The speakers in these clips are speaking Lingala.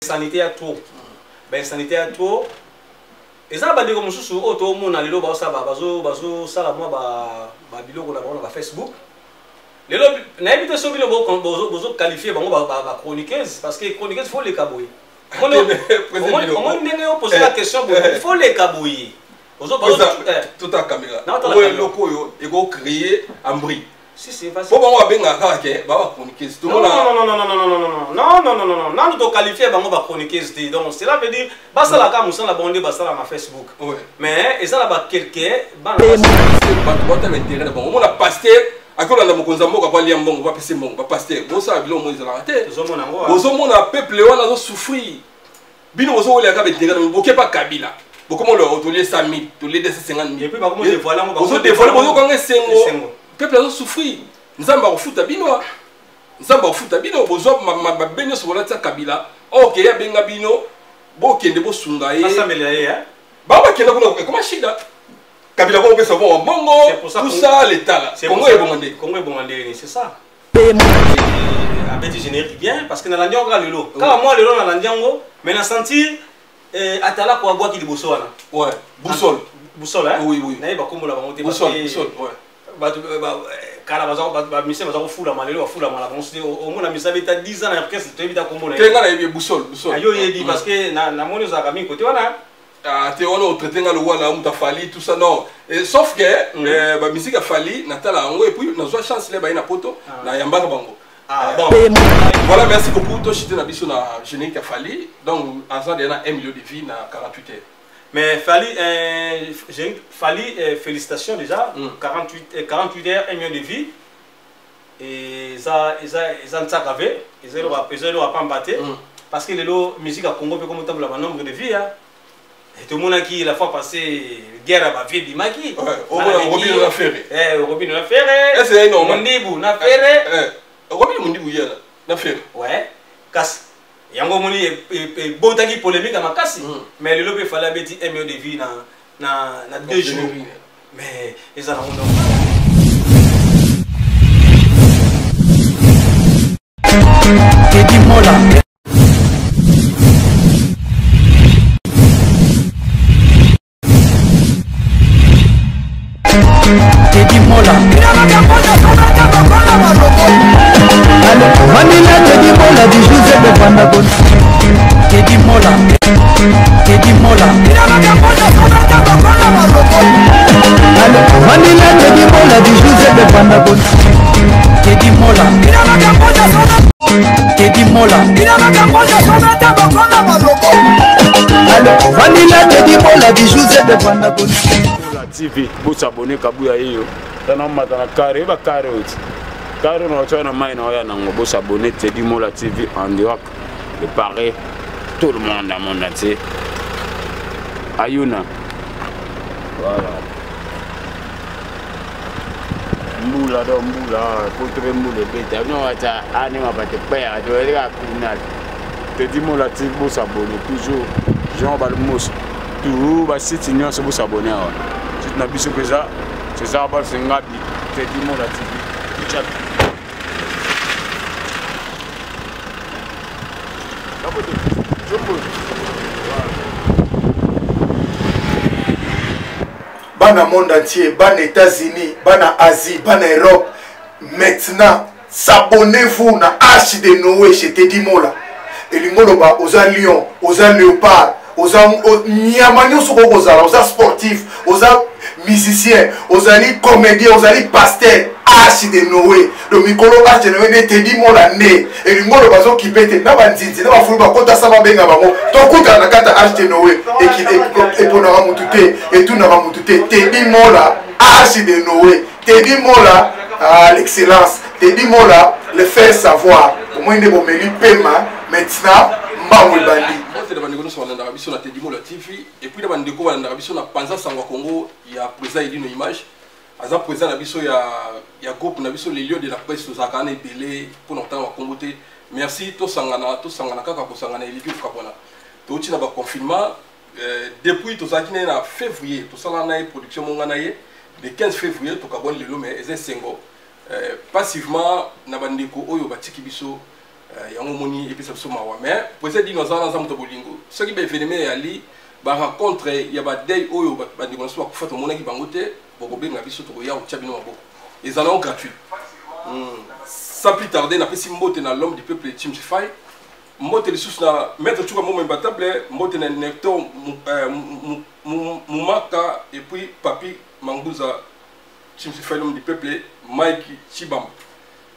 sanité à tout. Ben sanité à tout. Et ça, bah, comme sous auto mon alilo ça bazo ça la moi bah biloko na ba Facebook. Les lob na éviter so bilo bozo qualifier ba chroniqueuse parce que chroniqueuse faut les cabouiller. On on poser la question il faut les cabouiller. Bozo tout à caméra. Ouais loko yo et go créer un bruit. Si c'est facile. Bon on va bien ka ba chroniqueuse. Non, nous te qualifier ba chroniqueuse donc cela veut dire bah ça la cam ça la bondé bah ça la ma Facebook. Mais et ça là ba quelqu'un ba ba l'intérêt bon on a pasteur akola na mokonza moko ba liam bon ba pese mon ba pasteur bon ça bilo mo izala te bozo mona peuple wana zo souffrir bino bozo wole ka intérêt mais boké pas Kabila bokomo le hôtelier 100 000 tous les 250 000 et puis ba comment dévoiler bozo dévoiler bozo kanga sengo peuple zo souffrir nzamba ofuta bino nzamba ofuta bino bozo ma benyo so wala ta Kabila OK ya benga bino bo kende bo sunga ye ça me l'a ba ba kende ko comment shida Kabila ko pesa bon bongo tout ça l'état là Congo est bongandé c'est ça un petit générique bien parce que na landiango ka lelo quand moi lelo na landiango mais na sentir atala ko bois qui de bosso wana ouais boussole hein oui na ba kombo la bango te boussole ouais ba kala ba mise ba ko fula malelo ba fula mala bonse au moins na mise beta 10 ans après c'est toi bita kombo na kenga na yebi boussole ayo yebi parce que na moni za kami côté wana te on a traité le wala muta fali tout ça non sauf que ba musique a fali natala ngo et puis na zo chance le ba ina poto na yambaka bango bon voilà merci beaucoup to chité na biso na générique a fali donc ensemble il y a 1 million de vies na 48 heures mais fali félicitations déjà 48 heures 1 million de vies et ça ne s'aggrave ils ont pas embatté parce que les musique à Congo peut comme le nombre de vies et tout le monde qui la fois passée guerre à ma vie d'Imaki. Robin l'a ferré. Robin l'a ferré. C'est énorme. Mondibou l'a ferré. Robin Mondibou hier l'a ferré. Ouais. Casse. Yango moni bon tangi polémique à ma casse. Mais le lobby fallait bêti 1 million de vies na 2 jours. Mais ils en ont Teddy Mola. Teddy Mola. Manila Teddy Mola du Joseph de Pandagon. Teddy Mola. Teddy Mola. Manila Teddy Mola du Joseph de Pandagon. Teddy Mola. Teddy Mola. Manila Teddy Mola du Joseph de Pandagon. TV, vous abonnez Kabuya yo. Dans matana carré ba carré oti. Carré no tona mai na ya nango vous abonnez Teddy Mola TV en direct de Paris. Tout le monde dans monde entier. Ayuna. Voilà. Mbula do mbula, pour trouver mbula beta. Non ata anima ba te père, tu vas criminal. Teddy Mola TV vous abonnez toujours. Jean Balmos. Tout ba site union se vous abonnez. Na biso pesa c'est ça ba sengabi Teddy Mola TV chat bana monde entier bana États-Unis bana Asie bana Europe maintenant s'abonnez-vous na H de Noé chez Teddy Mola et lingoloba aux Lyon aux Léopard aux Niamani aux sportifs aux musiciens aux comédiens aux pasteurs H de Noé le micro H de Noé Teddy Mola né et lingolo bazo qui pète na banzinzi na bafulu bakota sama benga bango to kuta na kata H de Noé et pour na mutute et tout na mutute Teddy Mola H de Noé Teddy Mola l'excellence Teddy Mola le faire savoir au moins de bomeli pema maintenant mbamwe bandi c'est de bandeko sur la biso na Teddy Mola TV et puis de bandeko na biso na Panza Sangwa Congo il y a présent il une image aza présent na biso ya groupe na biso les lieux de la presse aux akana belé pour notre temps Congo te merci to sangana kaka ko sangana eliki fukapona to tina ba confinement depuis to zakine na février to sala na production mongana ye le 15 février to kabon lelo mais eza sengo passivement na bandeko oyo batiki biso yango moni epesa biso mawa mais peut-être dino aza naza moto bolingo soki baévénement yali barencontre ya badei oyo bandeko na biso bakufa tomonaki bango te bokobenga biso tokoya kotia bino maboko ezalao gratuit sans plus tarder napesi mbote na l'homme du peuple James Fay mbote lisusu na maître Tchuka Momo Imbatable mbote na Nector Mumaka et puis Papi Manguza James Fay l'homme du peuple Mike Chibam.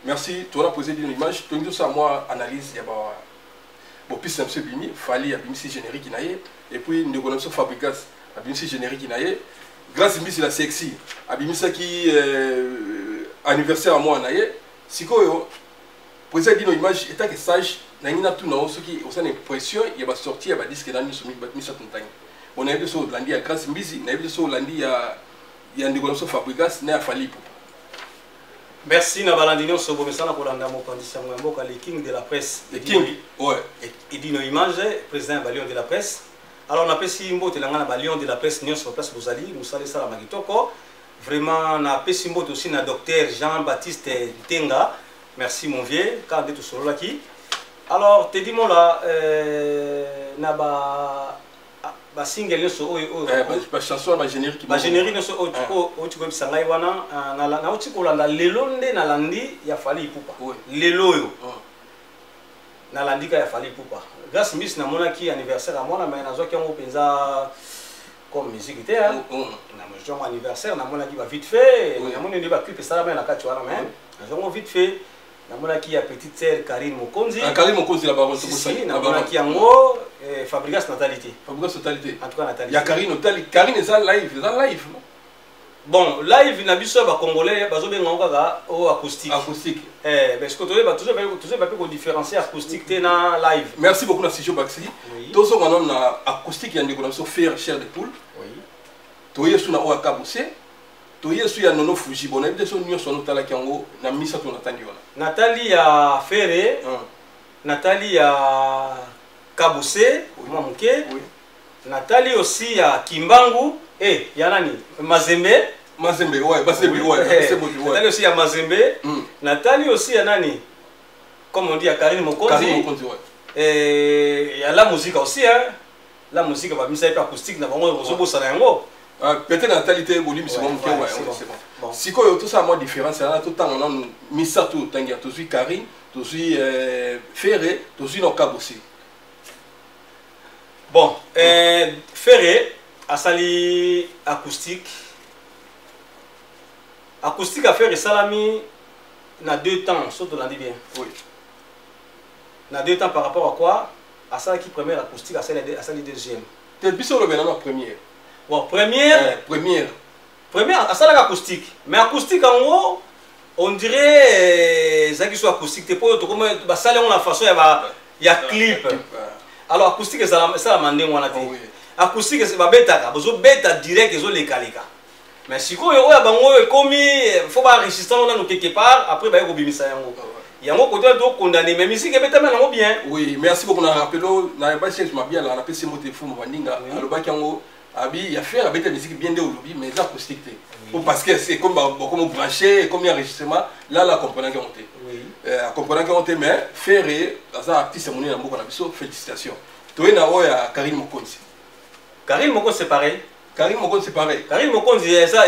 Merci, tu as posé une image. Tu as dit ça à moi, analyse, il y a bon, puis c'est un peu bimi, fallait abîmer si générique qui naïe, et puis nous connaissons Fabricas, abîmer si générique qui naïe. Grâce à Miss la sexy, abîmer ça qui anniversaire à moi naïe, si quoi, posé une image, et tant que sage, n'a tout non, ce qui au sein d'impression, il y a sorti, il y a disque dans l'issue, mais ça montagne. On a vu ça au lundi à grâce à Miss, on a vu ça au lundi à nous connaissons Fabricas, n'a fallu pour. Merci Nabalandino Sobomesana pour l'endamo condition Mboka le king de la presse. Le king, ouais. Et dit nos images, président Balion de la presse. Alors on appelle si Mbote Langana Balion de la presse Nyon sur place Bozali, nous saluons ça la Magitoko. Vraiment on appelle si Mbote aussi na docteur Jean-Baptiste Tenga. Merci mon vieux, car de tout solo là qui. Alors te dis moi là na ba single so ba chanson ba générique ba générique no so o tu ko bisangai wana na uti ko landa lelo nde na landi ya Fally Ipupa lelo yo na landi ka ya Fally Ipupa grâce miss na mona ki anniversaire à moi mais na zo ki ngo penza comme musique était na mo jo anniversaire na mona ki ba vite fait na mona ndi ba clip ça na kati wana mais na zo vite fait na mona ki ya petite sœur Karine Mokonzi Karine Mokonzi la baronne si na mona ki yango Fabricas Natalité. Fabricas Natalité. En tout cas Natalité. Il y a Karine Natalité. Karine est live, live. Bon, live na biso ba congolais bazo benga ngaka o acoustique. Acoustique. Parce que toujours pas différencier acoustique te na live. Merci beaucoup na Sijo Baxi. Tozo ngana na acoustique ya ndeko na biso faire chair de poule. Oui. To yesu na o akabose. To yesu ya nono Fuji bona biso nyo sono tala kango na misa to natandi wana. Nathalie ya Ferré. Nathalie ya Kaboussé, oui. Nathalie aussi à Kimbangu, et y a nani Mazembe. Mazembe, ouais, Mazembe, ouais. Nathalie aussi à Mazembe. Nathalie aussi à nani, comme on dit à Karine Mokonzi. Karine Mokonzi, ouais. Et y a la musique aussi, hein. La musique va miser pas acoustique, n'a pas besoin de ça n'importe. Peut-être Nathalie était volume, c'est bon, c'est bon. Si quoi, tout ça, moi différence, c'est là tout le temps on a mis ça tout, tangia, tout suis Karine, tout suis Ferré, tout suis non Kaboussé. Bon, Ferré a sali acoustique. Acoustique à Ferré Salami n'a 2 temps, sauf de l'an bien. Oui. N'a 2 temps par rapport à quoi? À ça qui première acoustique, à sali deuxième. T'es bien sur le bénin en première. Bon, première. Première, à ça l'acoustique. Mais acoustique en haut, on dirait ça qui soit acoustique. T'es pas comme bah ça on a façon il y a clip. Alors acoustique ça la mandé on a dit. Acoustique c'est pas bêta, besoin bêta direct ils ont les kalika. Mais si quoi yo ya bango comme faut pas résistant on a quelque part après ba ko bimisa yango. Yango côté do condamner mais musique bêta mais non bien. Oui, merci beaucoup na rappelo na pas cherche ma bien là na pesi moté fou mwandinga aloba yango abi ya faire bêta musique bien de lobby mais acoustique parce que c'est comme branché comme enregistrement là la comprenant qui monté. Comprenant qui monté mais faire ça artiste moni na mboko na biso félicitations. Toi na oya Karine Mokonzi. Karine Mokonzi c'est pareil. Karine Mokonzi c'est pareil. Karine Mokonzi ça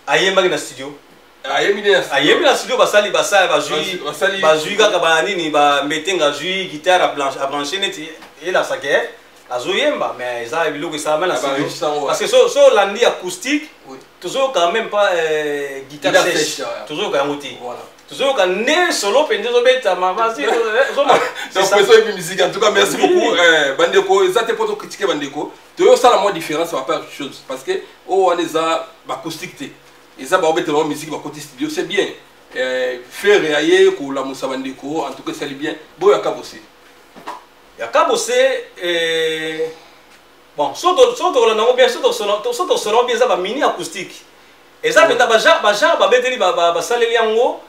ayemba na studio. Ayemba na studio basali ba jui kaka ba nini ba metenga jui guitare à brancher net et la saké azoyemba mais ça biloko ça même la studio parce que so landi acoustique toujours quand même pas guitare sèche toujours quand moti voilà toujours quand né solo pendezo beta mamasi donc c'est une musique en tout cas merci beaucoup bandeko ça te pour critiquer bandeko to ça la moins différence va pas chose parce que on les a acoustique et ça va mettre la musique va côté studio c'est bien faire réayer pour la musa bandeko en tout cas c'est bien boya kabosé ya kabosé bon surtout là non bien surtout selon bien ça va mini acoustique et ça peut ba beteli ba saleli yango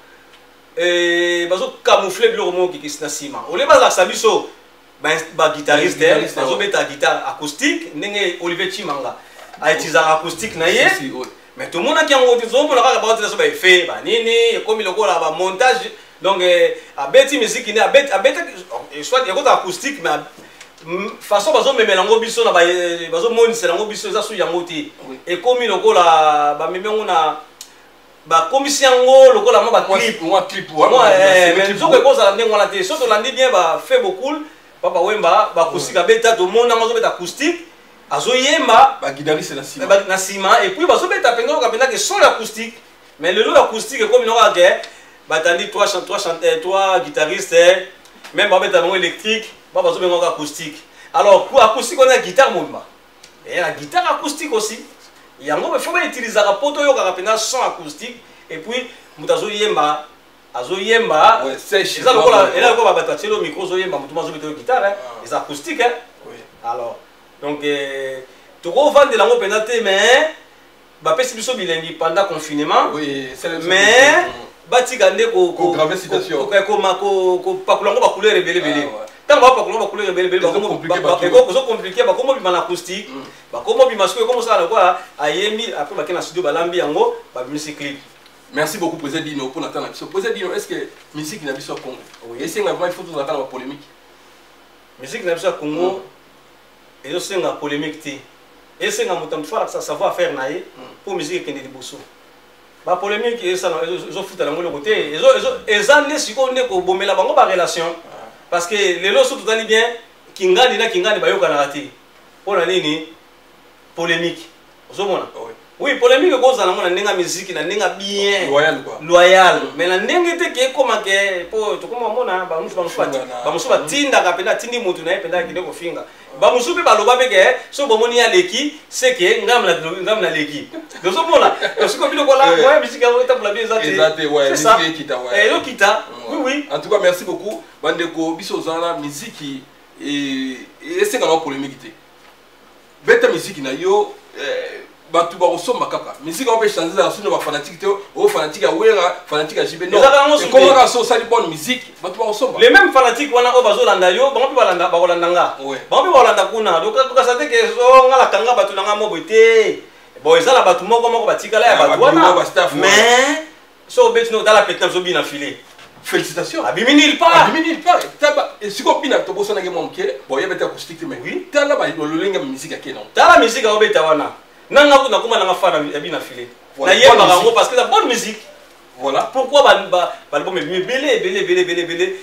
bazo camoufler biloko moko qui na sima ole ba la sabiso ba guitariste bazo beta guitare acoustique ndenge Olivier Chimanga a utilisé acoustique na ye mais tout le monde qui a ngoto zo mona ka ba tela so ba effet ba nini comme le ko la ba montage donc abeti musique ni abeti soit il y a acoustique mais façon bazo memela ngo biso na bazo monisa ngo biso eza su yango ti et comme lokola ba memengo na ba commission ngo lokola mo ba clip mais zo ko za ndenge wana te surtout landi bien ba fait beaucoup papa wemba ba acoustique abeta to mona ngo beta acoustique azo yemba ba guitariste na sima na sima et puis bazo beta penga ko penga que solo acoustique mais le lot acoustique comme no ka batandi trois guitaristes même ba beta ngo électrique ba bazo benga acoustique alors pour acoustique on a guitare mobimba et la guitare acoustique aussi yango il faut pas utiliser la poto yo ka penga son acoustique et puis mutazo yemba azo yemba sèche ça lokola et là ko ba bata tshelo micro zo yemba mutu mazo beta guitare les acoustiques hein oui alors donc to ko vendre lango penga te mais ba pesi biso bilengi pendant confinement oui mais batika nde ko graver citation ko pakulango ba couleur ebele tant ba pakulango ba couleur ebele ba ko compliqué ba komo bima na acoustique ba komo bima siko komo ça quoi ayemi après ba kena studio ba lambi yango ba music clip. Merci beaucoup président Dino pour natana biso président Dino est-ce que musique na biso Congo oui est-ce que vraiment il faut tout natana ba polémique musique na biso Congo et aussi nga polémique ti et c'est nga mutam fara ça savoir faire naé pour musique kende liboso ba polémique et ça zo futa na ngolo côté ezo ne siko ne ko bomela bango ba relation parce que les lots tout tali bien kingani na kingani ba yoka na rati pona nini polémique ozo mona oui polémique ko za na mona nenga musique na nenga bien loyal quoi loyal mais na ndenge te ke koma ke po to koma mona ba musu ba tinda ka penda tindi mutu na penda ki ko finga ba musu pe ba loba pe ke so bomoni ya leki c'est que ngam na leki donc so mona parce que bilo ko la ouais musique ta pour la bien exacté ouais musique kita ouais et kita oui en tout cas merci beaucoup bandeko biso zana musique et c'est quand polémique te beta musique na yo batu ba osomba kaka musique on peut changer la sunu ba fanatique te o fanatique a wera fanatique a jibe non comment ka so sali bonne musique batu ba osomba les mêmes fanatiques wana o bazo landa yo bango pe balanda ba kolanda nga bango pe balanda kuna donc ka sate ke so ngala kanga batu nanga mo bote bon ezala batu moko batikala ya batu wana mais so betino dans la pétence zo bina filé félicitations abimini il part taba siko bina to bosa na nge monke bon yebeta acoustique mais oui tala ba lolenga musique akena tala musique a obeta wana nanga kuna kuma nanga fana abina filé na yeba rango parce que la bonne musique voilà pourquoi l'album est belé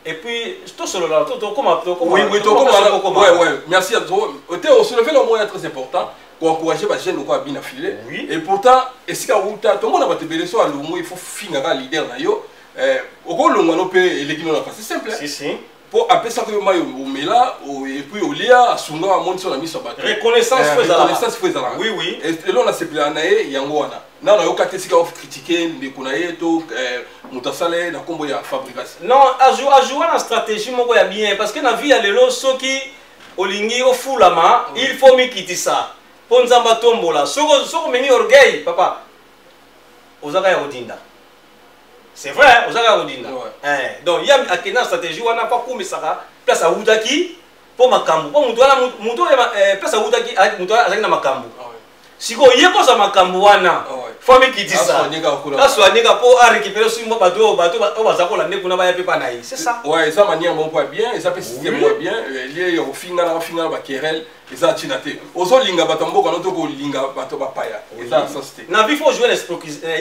et puis tout solo là tout comment oui ouais merci à toi on se lever le mot très important pour encourager les jeunes quoi bien affilé et pourtant est-ce qu'il y a tout le monde a battu belé sur le mot il faut finir un leader na yo au gros le ngano pe l'équipe na c'est simple si pour appeler ça que mayo mela et puis au lia sunga a monde sur la mise sur bateau reconnaissance faisala oui et là on a ce plan naé yango wana na yo kate sika of critiquer de kunaye to mutasale na kombo ya fabrication non ajouer na stratégie moko ya bien parce que na vie ya lelo soki olingi ofulama il faut mikitisa po nzamba tombola soko mengi orgueil papa ozaka ya odinda c'est vrai ozaka odinda donc il y a akena stratégie wana pas comme ça place à utaki pour makambu pour mutu place à utaki mutu azaki na makambu siko yeko za makambu wana famille qui dit ça aswanyika pour récupérer sur bateau bazakola ndeko na baya pepa na yi c'est ça ouais ça manière mon pas bien et ça peut système bien lié au final ba querelle et ça tinate ozo linga batambo kana to ko linga bato ba paya et ça c'était na vie faut jouer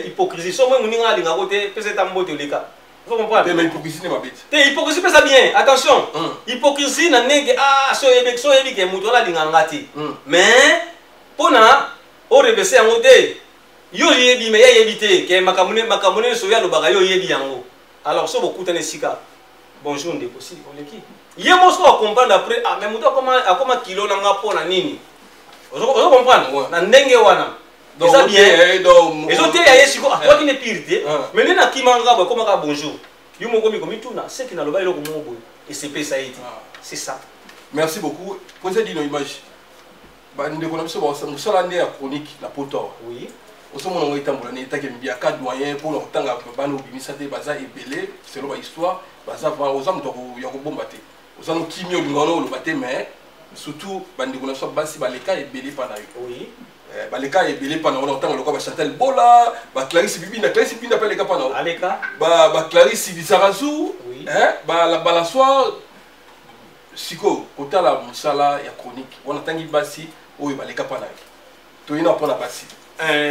l'hypocrisie so moi muninga linga côté pese tambote oleka vous comprenez mais hypocrisie n'est pas bête te hypocrisie pesa bien attention hypocrisie na nenge so yebi ke muto la linga ngati mais pona o reverser yango te yo yebi mais yebi te ke makamune so ya lobaka yo yebi yango alors so beaucoup tane sika bonjour ndeko si oleki ye moso a comprendre après mais muto akoma kilo na nga pona nini ozo comprendre na ndenge wana donc ça bien donc ezo te ya yesiko toi qui ne pire te mais nena kimanga ba koma ka bonjour yo moko mi komituna c'est que na loba iloko mobo et c'est ça été c'est ça merci beaucoup posez Dino image ba ndeko na biso ba musala ndé ya chronique la poto oui osomona ngo itambola ne etake mbia ka doyen pour le tanga bana obimisa te baza ebele selon ba histoire baza va oza muto ya ko bomba te oza no kimio lingano lo baté mais surtout bandeko na so basi baleka ebele pa na yo oui baleka ebele pana wana otanga lokola Chantal Bola Clarisse Bibinda pe leka pana aleka Clarisse Bizarazu bala soir siko kotala musala ya chronique wana tangi basi oyo baleka pana toyina pona basi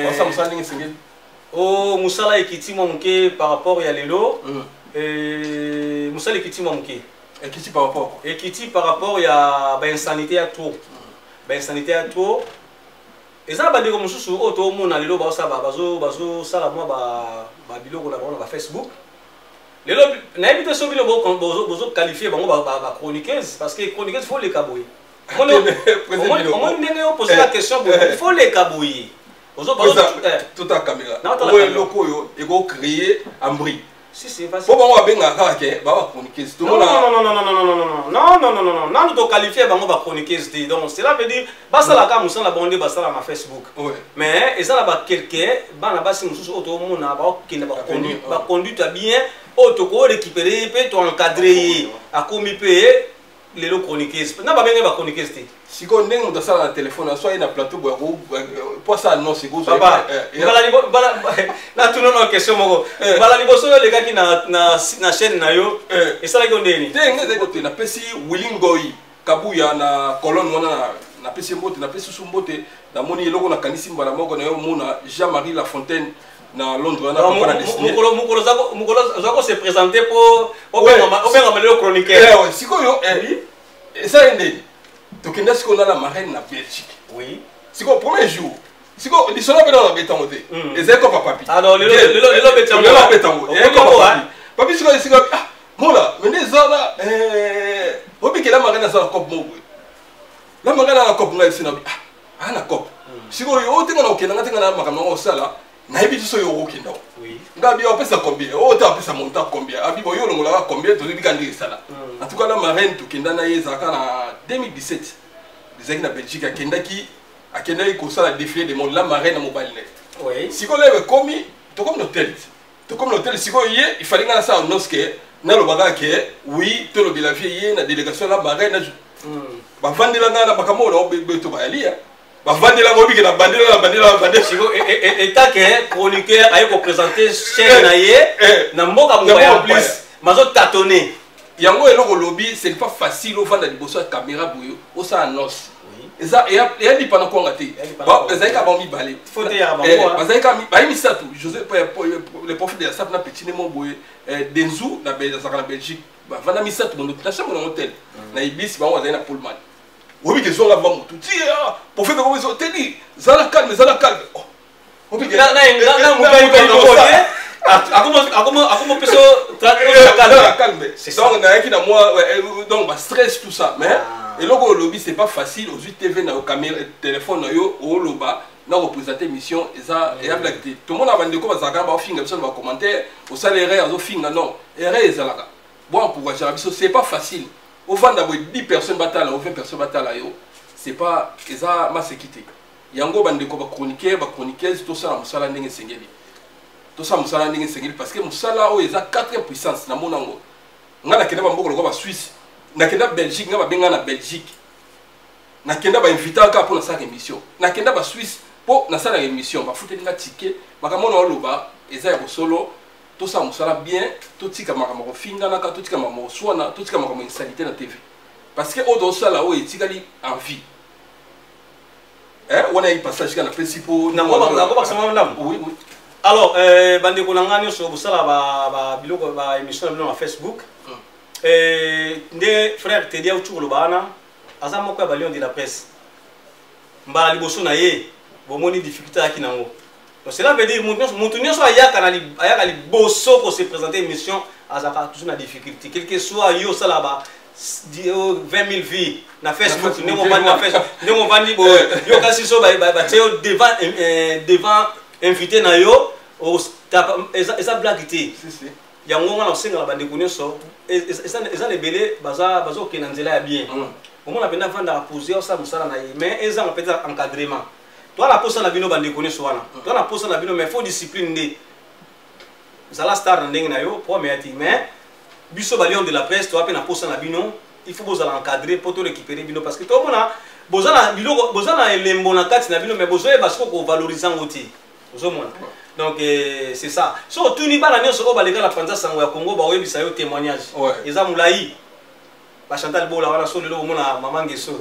wasa musala ndenge sengeli o musala ekiti mwa muke par rapport ya lelo musala ekiti mwa muke ekiti par rapport ya bainsanité ya tour bainsanité ya tour eza bandeko mosusu oyo tomona lelo bazosala mwa babiloko na bango na bafacebook lelo nayebi te so bino bozoqualifie bango bachroniqueuse parce que chroniqueuse faut leka boye omoni ndenge opose la question boye faut leka boye tota caméra oyo eloko oyo ekocréer ambri si c'est facile po bango babengaka kaka ke bachroniqueuse nanu toqualifie bango bachroniqueuse te donc cela veut dire basalaka mosala bango nde basala na Facebook mais eza na bakelke bana basi mosusu oyo tomona bakokende baconduite ya bien oyo tokorécupere mpe toencadre ye akomi mpe lelo chroniqueuse na babenge bachroniqueuse te sikoyo ndenge moto asala na telefone aswa ye na plateau boya po asala annonce natunono question moko mbala liboso oyo olekaki na chaîne na yo esalaki yo ndeni ndenge ezali kote napesi Willy Ngoyi Kabuya na colonne wana napesi mbote napesi susu mbote namoni eloko nakanisi mbala moko na yo omona Jean-Marie Lafontaine na Londres wana mokolo zako se présenter po obengama lelo chroniqueur sikoyo esali ndeni tokenda sikoyo na marraine na Belgique sikoyo premier jour sikoyo lisolo mpe na betango te ezali kopa papi alors lelo betango papi sikoyo mola mende ezala obikela marraine azala kope moko la marraine na kope ngai sina na kope sikoyo otenga na okenda nga tenga na makambo ngo osala nayebi biso yo okenda ngabi opesa combien ota opesa monta combien abi bo yo longola combien tozibika ndenge sala en tout cas la marraine tokenda na yezaka na 2017 bizaki na Belgique akendaki kosala défilé de monde la marraine na mobile net siko lebe komi to comme l'hôtel siko ye il fallait nga ça annonce que na lobaka ke oui to lobela vie ye na délégation la marraine na ba vandela nga na bakamo na obeto ba ali bavandela ngobiki na bandela siko eta ke chroniqueur aye ko présenter chaîne na ye na mboka mboka en plus mazo tâtonner yango eloko lobi c'est pas facile ovanda liboso ya caméra boyo osa annonce eza ya dipana ko ngati ezali ka ba mibale faut te ya bango bazali ka ba misatu José le prophète de Sap na petit nemo boye Denzu na Belgique bavanda misatu mondo na chambre na hôtel na ibis bango azali na Pullman obi ke zonga ba mutu tia prophète ko bezo tedi zala calme obi ke na mukai ko akoma peso calme donc na yaki na moi donc ba stress tout ça mais eloko lobby c'est pas facile aux TV na caméra téléphone na yo o loba na représenter mission eza ya blague tout le monde a bandeko bazaka ba finga biso ba commentaire au salaire azo finga non erreur ezalaka bon pour voir biso c'est pas facile au vendre d'abord 10 personnes batala ou 20 personnes batala yo c'est pas eza ma sécurité yango bandeko ba chroniqueuse tout ça na musala ndenge sengeli tout ça musala ndenge sengeli parce que musala o eza 4e puissance na monango ngana kenda ba mboko ba Suisse nakenda Belgique nga babenga na Belgique nakenda ba inviter ka pour na sa émission nakenda ba Suisse pour na sa émission ba futeli nga ticket bakamona oloba eza ya solo tout ça musala bien tout tika makamako finga naka tout tika makamako swana tout tika makamako insanité na TV parce que odo sala o etikali en vie on a eu passage kana principaux na ko sama ndam oui alors bandeko nangani so busala ba biloko ba émission na Facebook nde frère Teddy Auchulu bana aza moko ya balion de la presse mbala liboso na ye bomoni difficulté yaki nango donc cela veut dire mutu nyonso ayaka liboso ko se présenter émission azaka toujours na difficulté quel que soit yo sala ba 20 000 vies na Facebook ndenge on vandi na Facebook ndenge on vandi bo yo kasi so ba teo devant invité na yo eza blague te yango ngana osenga la bandeko nyonso eza lebele bazokenda nzela ya bien omona penda vanda poser ça musala na ye mais eza peut-être encadrement toi la posa na bino bandeko nyonso wana toi la posa na bino mais faut discipline nde zala star na ndenge na yo po meati mais biso balion de la presse toi pe na posa na bino il faut vous encadrer pour te récupérer bino parce que toi mona bozana biloko bozana elembo na kati na bino mais bozoye parce que ko valoriser ngoti ozomona donc c'est ça so tuni bana nyonso ko baleka la panza sango ya Congo ba oyebisa yo témoignage eza mulai ba Chantal Bola wana so lelo mona Maman Ngeso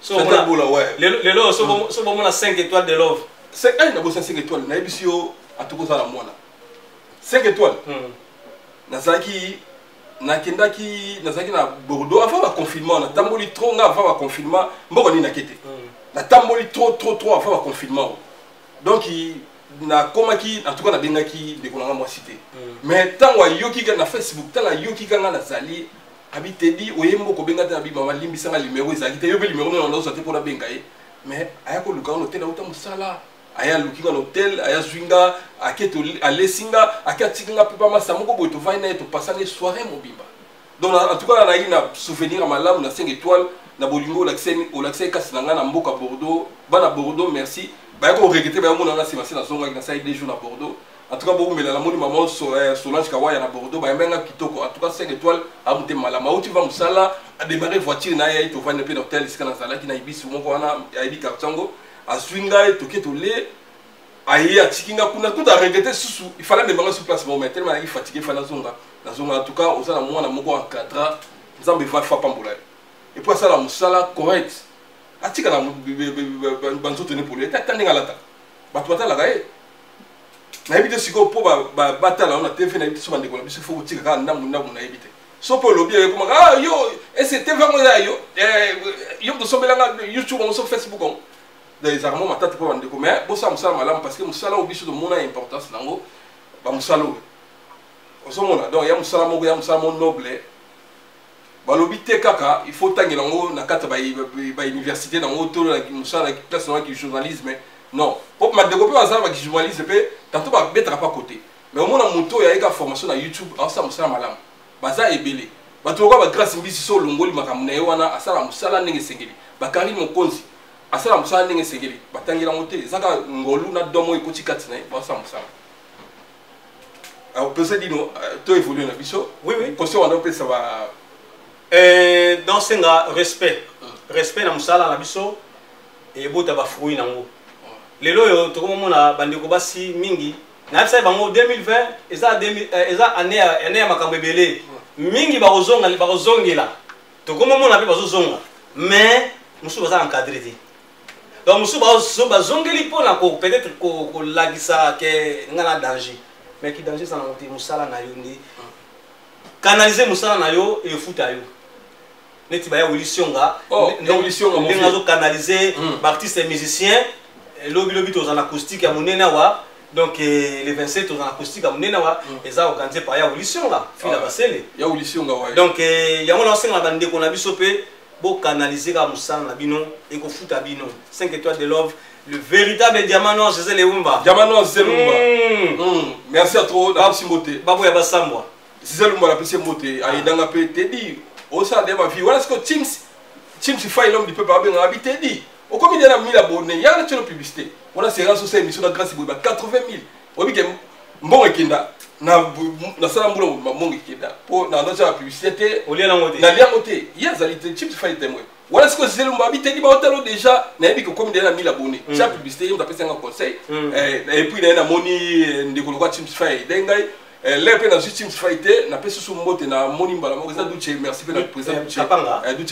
so Chantal Bola ouais lelo so mona 5 étoiles de love c'est un na 5 étoiles na ebisio atukoza la mwana 5 étoiles nazaki nakendaki na Bordeaux avant le confinement na tamboli trop nga avant le confinement mboko ni nakete na tamboli trop avant le confinement donc na komaki en tout cas na bengaki de konanga moi cité mais tant wa yoki na Facebook tant la yoki kanga na zali habité di oyembo ko benga ta bi mama limbisa nga numéro ezali te yobe numéro na ndozo te pour la benga mais aya ko luka hotel auta musala aya lukinga na hotel aya zwinga aketo alesinga akatinga pepa masamoko boy to vaina to passer les soirées mobimba donc en tout cas na ina souvenir malamu na 5 étoiles na bolingo au l'accès kasinanga na mboka Bordeaux bana Bordeaux merci ba ko regretter ba mona na simasi na zonga na sai des jours na Bordeaux en tout cas bo mela la moni maman Solange Kawaya na Bordeaux ba menga kitoko en tout cas 5 étoiles amute malama uti va musala a démarrer voiture na ya to vaina pe na hotel iska na sala ki na ibisu moko wana ya ibi kartango a swinga to keto le aïe à Tikinga kuna tout a regretté sous il fallait me sur place mais tellement il fatigué fana zonga en tout cas aux ala moi na moko encadra nzambe va fa pambola et puis ça la musala correct atika na banzo tenir pour lui tata ninga lata batu batala gae na ebite siko po ba batala on a TV na ebite so bande ko biso fo tika ka ndamu na ebite so po lobi e kuma ah yo et c'était vraiment yo to so belanga YouTube on so Facebook on des armes matata po bande ko mais bo sa musala malam parce que musala obiso de mona importance nango ba musala oso mona donc ya musala moko ya musala mon noble balobi te kaka il faut tangela ngo na kata ba université na ngo to la musala place na ki journalisme non pour ma développer ça ba ki journalisme pe tanto ba mettre pas côté mais au moins moto ya eka formation na YouTube asa musala malam baza ebele bato ko ba grâce mbisi so longoli makamuna ye wana asala musala ndenge sengeli ba Karim Mokonzi asala musala ndenge sengeli batangela ngote zaka ngolu na domo ekoti kati na ba sa musala alors peut-être dino to évoluer na biso oui question on peut ça va dans senga respect na musala na biso e bota ba fruit nango lelo yo to komona bandeko basi mingi na bisa bango 2020 eza année ya makambo ebele mingi ba kozongela to komona pe bazozonga mais musu baza encadré te donc musu bazongeli pona ko peut-être ko lagisa ke ngana danger mais ki danger ça na monter musala na yo ndi canaliser musala na yo e futa yo neti ba ya Wilisonga ndenga zo canaliser artistes et musiciens lobi to en acoustique ya monena wa donc les 27 en acoustique à monena wa eza organisé par ya Wilisonga fila basele ya Wilisonga wa donc ya mona senga bande ko na biso pe bo canaliser ka musala na bino e ko futa bino 5 étoiles de love le véritable diamant noir c'est Lumba diamant noir c'est Lumba merci à toi la simboté babo ya basambwa c'est Lumba la petite moté aidanga pe te dit au sein de ma vie voilà ce que Teams fait l'homme du peuple a bien habité dit au combien il y a 1000 abonnés il y a la publicité voilà c'est grâce aux émissions de grâce il y a 80 000 au bique bon ekenda na sala mbula mbongo ekenda pour na notre publicité au lien ngote na lien ngote il y a zalité Teams fait témoin voilà ce que c'est Lumba habité dit ba hôtel déjà na bique comme il y a 1000 abonnés chaque publicité il m'a fait un conseil et puis il y a moni ndikolo kwa Teams fait dengai les peines dans Teams Fighter n'a pas sous mot na monimba la mokeza duche merci pour notre président duche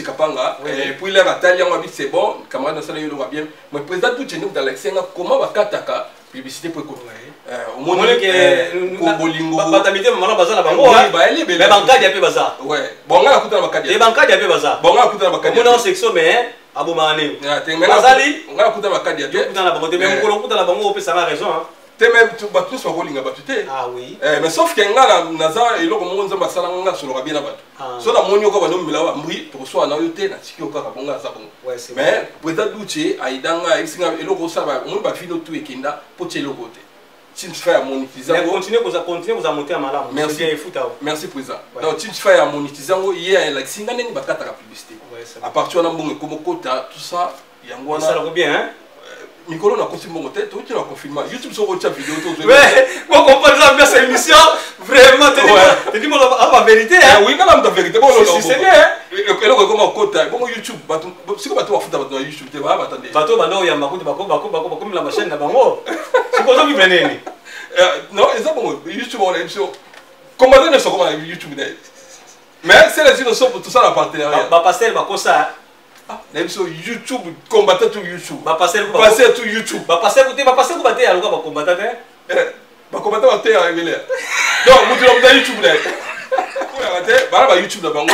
Kapanga et puis la bataille on dit c'est bon camarade ça le va bien mais président duche nous dans l'excellence comment va kataka publicité pour quoi au moins que bolingo batamité mama bazala bango mais bankadi ya pe baza ouais bon on a kuta na bakadi et bankadi ya pe baza bon on a kuta na bakadi on a section mais abomane bazali on a kuta na bakadi ya kuta na bango te même ko kuta na bango pe ça a raison hein te même tous sont rolling battu te ah oui mais sauf que nga naza eloko mo nzamba sala nga solo ka bien battu so na moni ko bano mila wa mbri to so na yo te na tiki ka bonga za bongo mais peut-être duche aidanga isinga eloko sa ba mo ba video tout ekenda po te eloko te Teams fait à monétiser continuer vous a monter à malam merci merci président donc Teams fait à monétiser hier la singa neni bakata la publicité à partir na mbongo ko kota tout ça yango ça le bien hein mikolo na kosi mbongo te to tu na confinement YouTube so ko vidéo to ouais bon comprendre ça bien cette émission vraiment te dis moi la vérité hein oui quand même la vérité bon c'est bien et là comment kota bon YouTube bato siko bato bafuta bato YouTube te ba attendez bato bando ya makuti bako la machine na bango siko zo bibeneni non ça bon YouTube on émission comment ne sont comment YouTube mais c'est les innocents pour tout ça la partenariat ba passer ba kosa l'émission YouTube combattant tout YouTube passer tout YouTube passer ko bater aluka ba combattant ba combattant ba te arrivé là donc mutu na YouTube là ko ya bater ba YouTube na bango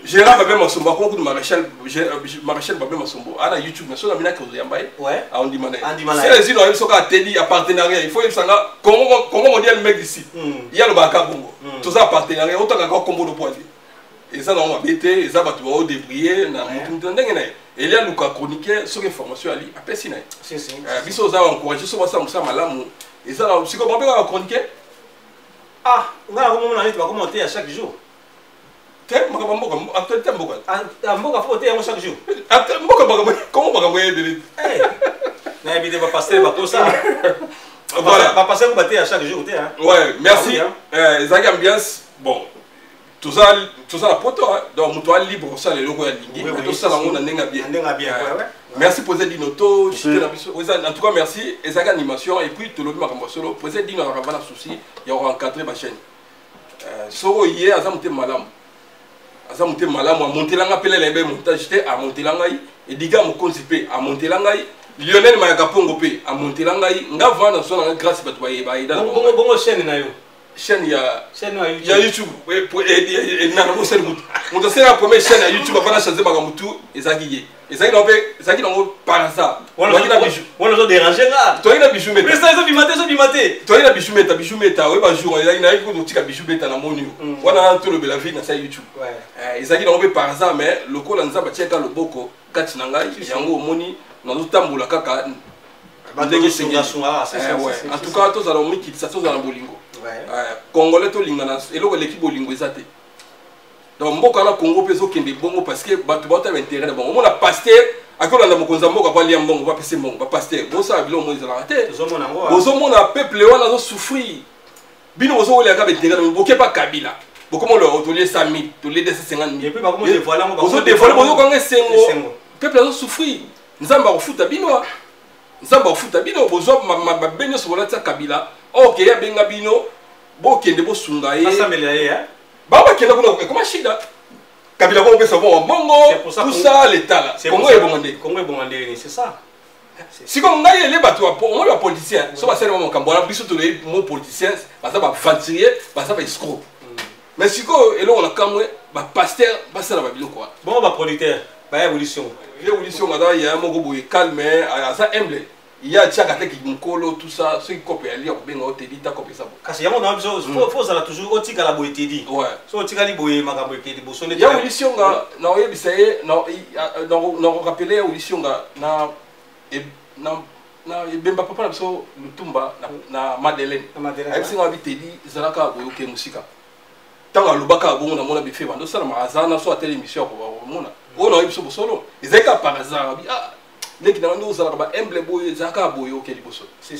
gérant ba même masombo ko ku maréchal ba même masombo ana YouTube na so na mina ko yamba ouais on dit mané c'est les innocents qui a tenu à partenariat il faut il sanga Congo mondial mec ici il y a le baka Congo tout ça partenariat autant que combo de poids et ça non bêté ça va tout débrouiller na mutu ndenge na et là luka chroniquer sur information ali apesi na si biso za encourager so basa musa malamu et ça là siko bombe ka chroniquer ngala ko mona neti ba commenter à chaque jour te maka mboka actualité mboka mboka faut te à chaque jour mboka comment mboka moyen de na bidé ba passer ba ko ça voilà ba passer ko bater à chaque jour te hein ouais merci zaki ambiance bon tout ça la poto donc muto libre ça les locaux ya lingi tout ça on a ndenga bien merci poser dinoto en tout cas merci et ça animation et puis tout le monde makambo solo poser dino na ravana souci ya encadrer ma chaîne soko hier azamuté malamu a monter langa pele lebe montage te a monter langa et diga mo consiper a monter langa Lionel Mayaka Pongo pe a monter langa nga vana so na grâce ba bongo chaîne na yo chaîne ya YouTube pour na mo sel mutu c'est la première chaîne à YouTube avant de changer bagamutu ezaki non par hasard on zo déranger là toi il a bijou meta mais ça so bimaté toi il a bijou meta oui ba jour il a ko tika bijou meta na moni wana to le bela vie na sa YouTube ezaki non par hasard mais le ko la nzamba tieka le boko kati na ngai yango moni na zo tambola kaka bandenge en tout cas tous allons miki ça tous dans bolingo Congolais to lingana eloko l'équipe bolingo ezate donc mboka na Congo peso kende bongo parce que batu bata intérêt de bongo mona pasteur akolanda mokonza mboka pa liam bongo ba pese bongo ba pasteur bosa bilo mo ezala te bozo mona peuple wana zo souffrir bino bozo ole aka intérêt de boke pa kabila bokomo le hôtelier 100 000 to les 250 000 et puis ba komo dévoiler mo ba bozo dévoiler bozo kanga sengo peuple zo souffrir nzamba kofuta bino bozo ma benyo so la kabila ok ya benga bino bo kende bo sunga ye ça melé hein baba kende kuna comment shida kabila ko pesa bon bongo tout ça l'état là Congo est bongandé c'est ça si comme ngai les bato on va politicien so ba sele mo kambona biso to les mo politicien ba ça ba fatiguer ba ça ba escroc mais si ko elo on a kamwe ba pasteur ba ça la ba biloko bon ba producteur ba évolution ngada ya mo go boy calme ça humble il y a tchaka teki mkolo tout ça ceux qui copient lire benga otedi ta copie ça kasi yango na biso faut ça toujours otika la boy tedi ouais so otika li boy makambo ekedi boso ne ya évolution nga na oyebisaye na rappeler évolution nga na bemba papa na biso lutumba na Madeleine ayebisi nga bitedi zalaka boy oke musika tanga lubaka bongo na mona bife bando sala mazana so atele émission ko mona ona oyebiso bosolo ezeka par hasard les qui n'ont pas humble boy zaka boy ok liboso si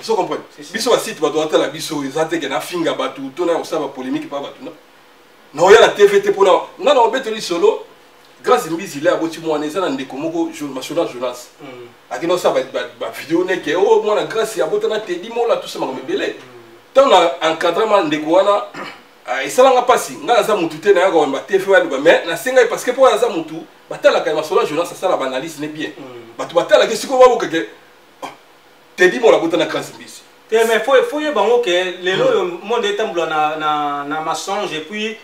vous comprenez biso ba site ba doit la biso ezate ke na finga batu to na osaba polémique pa batu na ya la TVT pona na obeteli solo grâce mbizi là boti mo aneza na ndeko moko national journaliste akino sa ba vidéo ne ke o mo na grâce ya botana tedi mo la tout ça ma belé tant na encadrement ndeko wana esalanga pasi nga za mutu te na ya ko mba TV wa ba mais na senga parce que pour za mutu batala ka national journaliste ça la analyse ne bien batu batala ke siko ba bokeke tedi mo la botana grâce mbizi mais faut y bango que le monde est tambula na mensonge et puis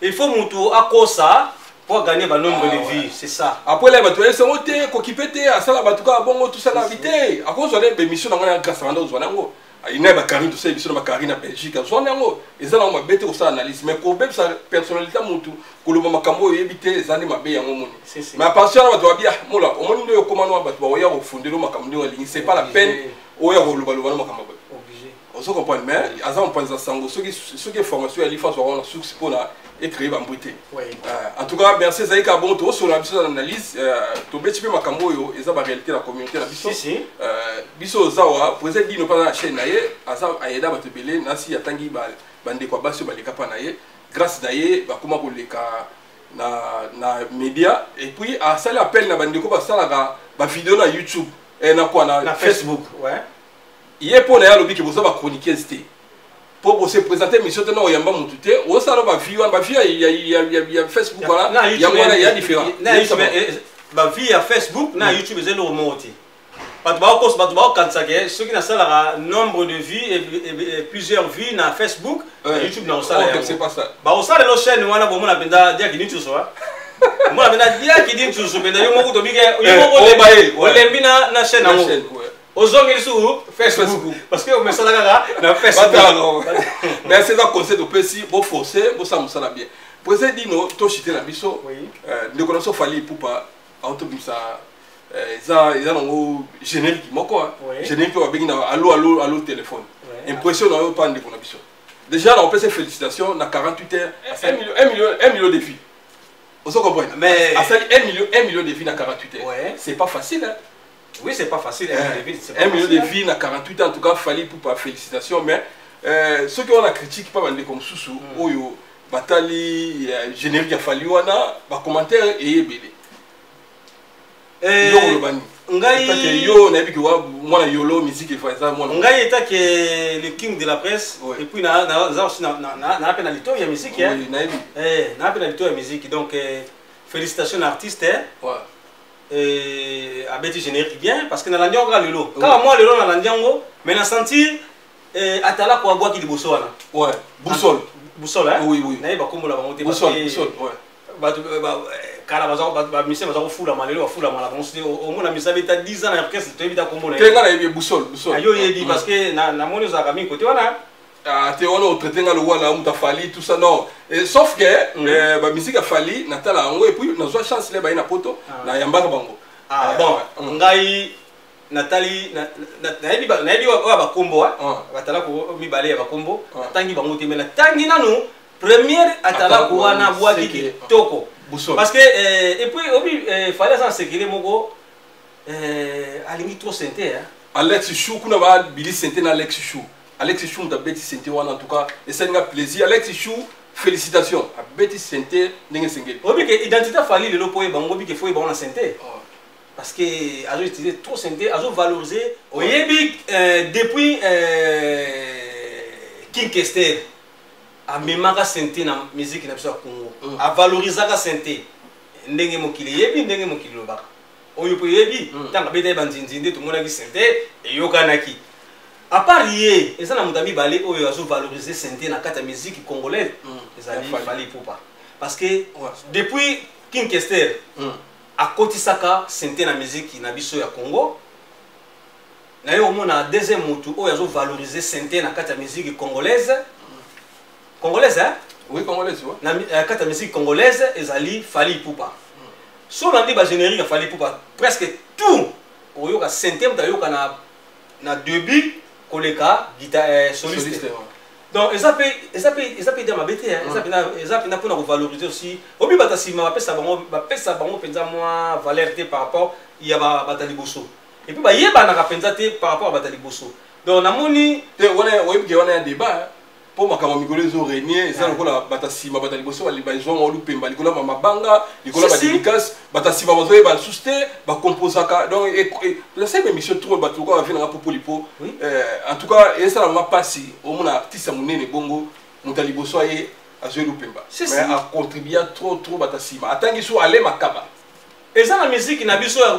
il faut mutu akosa pour gagner le nombre de vies, c'est ça. Après les bateaux, ils sont montés, coquipétés, à ça la batouka, bon, tout ça la vité. À cause de l'émission, on a un grâce à l'endroit. Il n'y a pas Karine, tout ça, l'émission de Karine à Belgique, à Zoanango. Et ça, on va bêter au ça analyse. Mais pour même sa personnalité, Moutou, que le Makambo est évité, les années m'a bien en mon. Mais à partir de là, bien, mola, au moins, le commandant va te voir au fond de l'eau, Makambo, c'est pas la peine, au héros, le ballon, Makambo. on comprend mais aza on pense sango ceux qui formation ali face on source pour la écrire en beauté en tout cas merci Zaïka bon to sur la analyse to beti pe makambo yo eza ba réalité la communauté la biso biso zawa peut-être dit no pas la chaîne naie aza ayeda ba tebele nasi atangi ba bande kwa baso ba leka pa naie grâce naie ba kuma ko leka na média et puis à ça l'appel na bande ko ba sala ba vidéo na YouTube et na quoi na Facebook ouais hier pour na lobi que vous avez chroniquer c'était pour se présenter mission de non yamba mutute o ça va vivre il y a Facebook voilà il y a différent ba via Facebook na YouTube c'est le remonter pas de cause pas de quand ça que ceux qui na ça nombre de vues et plusieurs vues na Facebook YouTube na ça c'est pas ça ba o ça le chaîne wana bo mona penda dia kintu so moi penda dia kintu so penda yo moko to bige yo moko le na chaîne ozongeli sur Facebook parce que on ça là na Facebook mais c'est un conseil de petit bon forcer bon ça me bien président dino to chiter la biso ne connaissons fali pour pas auto ça ils ont générique moko générique va bien allo téléphone impression na pas de connexion déjà on peut se félicitations na 48 heures 1 million de filles on se comprend mais à 1 million de filles na 48 heures c'est pas facile hein. Oui, c'est pas facile. 1 million de vies, na 48 en tout cas, fallait pour pas félicitations. Mais ceux qui ont la critique, pas mal comme sous Oyo, Batali, générique, fallu, on a des commentaires et belé. Yo, n'a vu que moi, yolo, musique, et ça, moi. On gagne état que le king de la presse, et puis na aussi na pénalité, il y a musique, hein. Na pénalité, il y a musique. Donc, félicitations à l'artiste, hein. À Betty générique bien parce que dans l'andiango le lot quand moi le lot dans l'andiango mais na sentir atala kwa bois qui de bosoana ouais boussole hein oui na ba komo la ba monter boussole ouais ba kala ba mise ba fula malelo fula mala on se au moins na mise beta 10 ans na orchestre to bita komo na tenga na boussole ayo yebi parce que na moni za kami côté wana te on au traiter le wala muta fali tout ça non sauf que ba musique a fali natala ngo et puis na zo chance le ba ina poto na yambaka bango bon ngai natali na yebi ba kombo batala ko mibale ya ba kombo tangi bango te mena tangi nanu première atala ko wana bois qui toko parce que et puis obi fallait s'en sécurité moko alingi trop santé hein Alex Chou kuna ba bili santé na Alex Chou Alex Chou da beti santé wana en tout cas et ça nga plaisir Alex Chou félicitations à beti santé ndenge sengeli obi que identité fali le lopo e bango bi que foi ba na santé parce que azo utiliser trop santé azo valoriser oyebi depuis King Kester a memaka santé na musique na biso Congo a valoriser ka santé ndenge mokili yebi ndenge mokili lobaka oyo po yebi tanga beta banzinzinde to mona ki santé e yokanaki à part yé et ça na mutami balé oyo azo valoriser santé na kata musique congolaise ezali fali popa parce que depuis King Kester a kotisaka santé na musique na biso ya Congo na yo mona deuxième mutu oyo azo valoriser santé na kata musique congolaise hein oui congolaise ouais na kata musique congolaise ezali fali popa so na ndi ba générique fali popa presque tout oyo ka santé mutayoka na début koleka guitare soliste donc ça peut dire ma bêtise ça peut pour nous valoriser aussi obi batasima ba pesa bango penza moi valeur par rapport il y a batali bosso et puis ba yeba na penza par rapport à batali bosso donc na moni te on a un débat pour makama mikolo zo régner ça lokola batasima batali bosso ba zo ngolu pemba likola mama banga likola ba dédicace batasima bazo ba souste ba composaka donc la seule émission trop batu ko va na popo lipo en tout cas et ça m'a passé au mon artiste munene bongo mutali bosso aye azelu pemba mais a contribué trop batasima atangi so ale makaba et ça la musique na biso ya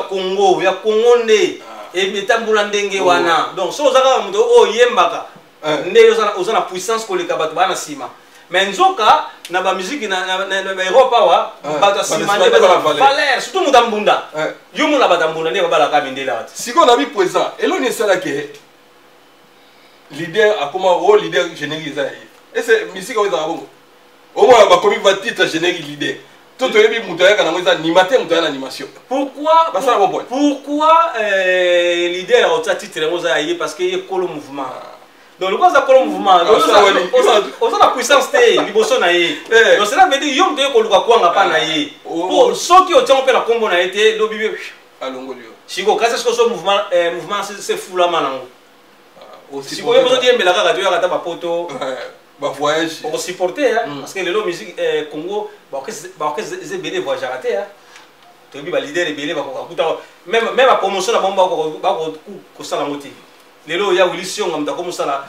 Congo nde et metambula ndenge wana donc so zaka muto o yembaka ne ozana puissance koleka bato bana sima mais nzoka na ba musique na Europe wa bato sima ne ba valeur surtout mutambunda yo muna batambunda ne babala ka mindela wati siko na bi présent eloni sala ke leader akoma o leader générique za et c'est musique o za bongo o mo ba komi va titre générique leader tout yebi mutaya kana ngoza animateur mutaya na animation pourquoi leader o ta titre ngoza parce que ekolo mouvement donc le quoi ça le mouvement on a la puissance té liboso na ye donc cela veut dire yom te ko luka kwanga pa na ye pour ceux qui ont pe la combo na été lo bibi alongolio siko kasi ce mouvement c'est fou la manango siko yo besoin de la kaka to ya kata ba poto ba voyage pour supporter parce que le musique Congo ba que c'est belé voyage raté to bi ba leader belé ba ko kuta même la promotion la bomba ko sala ngoti lelo ya Wilson ngamta ko musala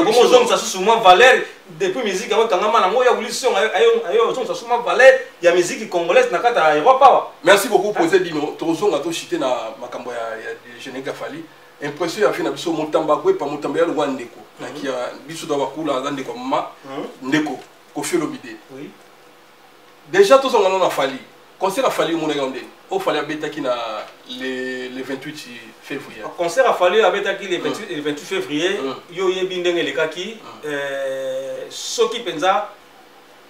ko zong sa suma valeur depuis musique avant kangama na ngo ya Wilson ayo zong sa suma valeur ya musique congolaise na kata Europa. Merci beaucoup poser bino to zonga to chité na makambo ya Généga Fali impression ya fina biso motamba kwe pa motamba ya lwa ndeko na kia biso to bakula za ndeko mama ndeko ko felo bidé oui déjà to zonga na Fali concert a fallu mon regardé au fallait abetaki na le 28 février concert a fallu abetaki le 28 février yo yebi ndenge lekaki soki penza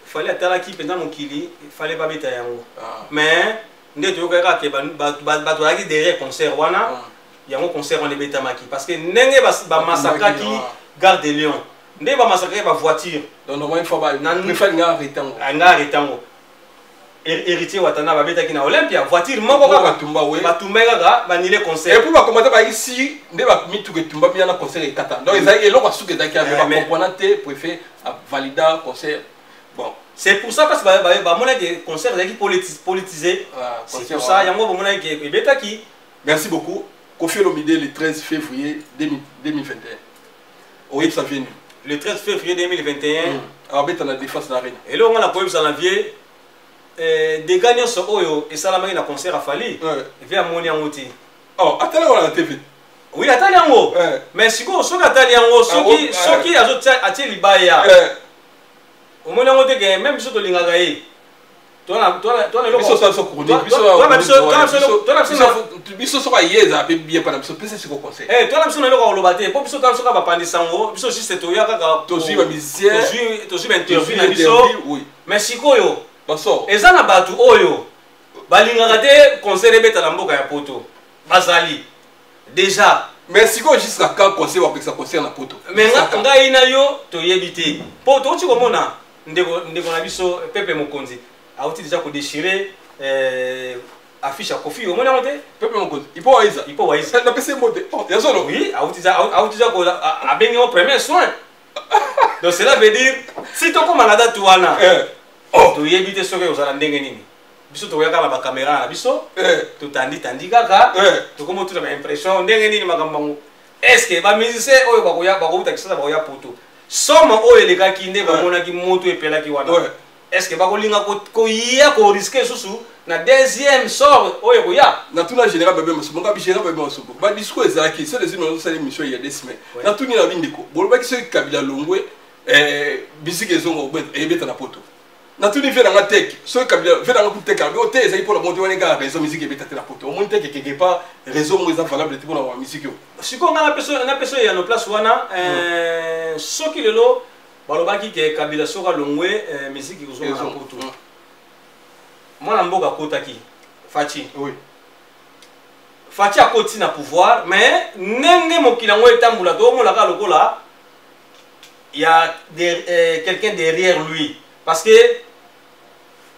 fallait atalaki penza mokili fallait pas beta yango mais ndeto yoka ke ba to derrière concert wana yango concert on beta maki parce que ndenge ba massacraki Gare de Lyon ndenge ba massacrer ba voiture donc normalement il faut ba préfère nga retango héritier watana babeta ki na Olympia voiture moko kaka batumba kaka banile concert et puis ba commenter ba ici nde ba mitu ke tumba bien na concert ekata donc ezali eloko asuke daki ba comprendre te préfet valida concert bon c'est pour ça parce que ba mona que concert ezali politisé c'est pour ça yango ba mona que beta ki merci beaucoup Koffi Olomide le 13 février 2021 oui ça vient le 13 février 2021 abeta na défense d'arène et là on a pour ça janvier des gagnants sont oyo et ça la main na concert a fallu et via moni ngoti oh atala wala TV oui atala yango mais siko soki atala yango soki azotia libaya au moni ngote que même biso to lingaka ye toi le biso ça so chronique biso so ba yeza pe bien para biso pese siko concert toi biso na loko olobate po biso ta so ka ba pandisa ngo biso juste to ya kaka to suivre musicien to suivre interview na biso oui mais siko yo eza na batu oyo balingaka te concert ebeta na mboka ya poto bazali déjà mais siko jusqu'à quand concert wa pesa concert na poto mais ngai na yo toyebi te poto oti komona ndeko na biso Pepe Mokonzi auti déjà ko déchirer affiche ya Koffi omona mote Pepe Mokonzi ipo waiza na pesa mote ya solo oui auti déjà ko abengi au premier soin donc cela veut dire si to koma na date wana to yebite soke ozala ndenge nini biso to yaka na ba caméra na biso to tandi kaka to komo tout na impression ndenge nini makambo est-ce que ba musicien oyo ba ko takisa ba ko ya poto somo oyo le kaki nde ba mona ki moto epelaki wana est-ce que ba ko linga ko ya ko risquer susu na deuxième sort oyo ko ya na tuna général bébé musu monga bi général bébé musu ba discours ezaki c'est les unes ça émission il y a des semaines na tuni na bindiko bolba ki se Kabila Longwe bisike zongo ebeta na poto na tout niveau dans la tech ceux qui veulent dans le tech mais au tech ils pour le monter on est gars raison musique et peut-être la poto au moins tech quelque part raison moins valable pour la musique si qu'on a na personne il y a nos place wana ceux qui le lo balobaki que Kabila soka Longwe musique qui zo na poto moi na mboka kotaki Fachi oui Fachi a koti na pouvoir mais nenge mokila ngo etambula to mo la ka lokola il y a quelqu'un derrière lui parce que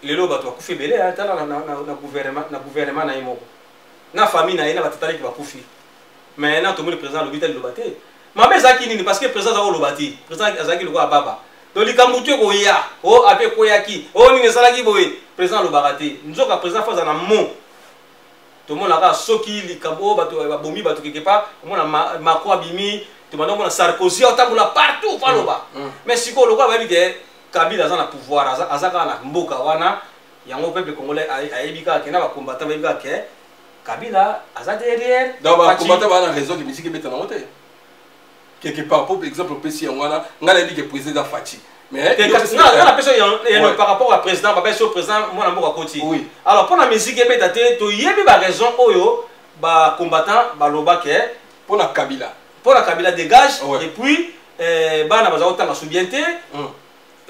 les lois bato bakufi belé atala na gouvernement na imoko na famille na ina batatali ki bakufi mais na tomoni président lobita lobate mabe zaki nini parce que président za lobati président azaki loko ababa donc likambutu ko ya o ape ko yaki o nini salaki boye président lobakate nzoka président faza na mo to mona ka soki likambo bato babomi bato quelque part mona makwa bimi to mona mona Sarkozy otambula partout paloba mais siko loko ba bi Kabila a pouvoir azaka na mboka wana yango peuple congolais aibika ke na ba combattant ba ke Kabila aza derrière donc ba combattant ba na raison que musique beta na moté quelque part pour exemple PC wana ngala bi que président Fachi mais na personne par rapport à président ba sur président moi na mboka koti oui alors pour la musique beta te to yebi ba raison oyo ba combattant ba loba ke pour la Kabila dégage et puis bana baza otanga soubienté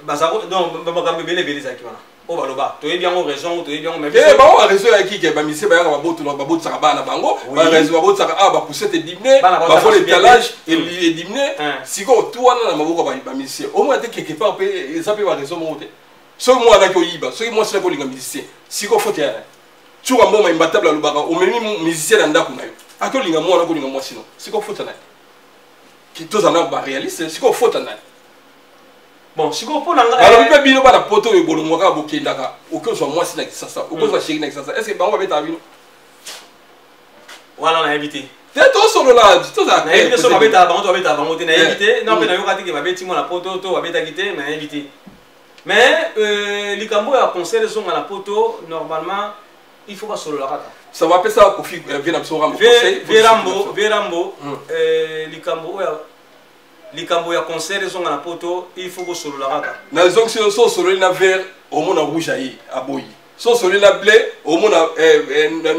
bazako donc makambo belé zaki wana oh baloba tu es bien en raison tu es bien mais eh ba on raison avec qui que ba mise ba ba botu ba botu saka bana bango ba raison ba botu saka ba poussette diminuer ba faut l'étalage et diminuer siko tout wana na maboko ba mise au moins quelque part pe ça peut ba raison monter so moi avec oyiba so moi c'est ko linga musicien siko faut ya tu vas mboma imbatable lubaka o memi musicien na ndako na yo akyo linga moi na ko linga moi sinon siko faut na qui tous en ba réaliste siko faut na bon siko po na alors bipe bino ba na poto e bolongo ka bokendaka aucun soit moi si na kisasa aucun soit chéri na kisasa est-ce que ba on va beta bino voilà on a invité to solo là to za na invité so ba beta ba on doit beta ba on na invité non pe na yo ka tiki ba beti mo na poto to ba beta kité mais invité mais likambo ya concert son na poto normalement il faut pas solo la kata ça va passer à Kofi vient sur Rambo conseil Verambo likambo ya likambo ya concert son na poto il faut que solo la kata na zong so solo na vert au mona rouge ayi aboyi so solo na bleu au mona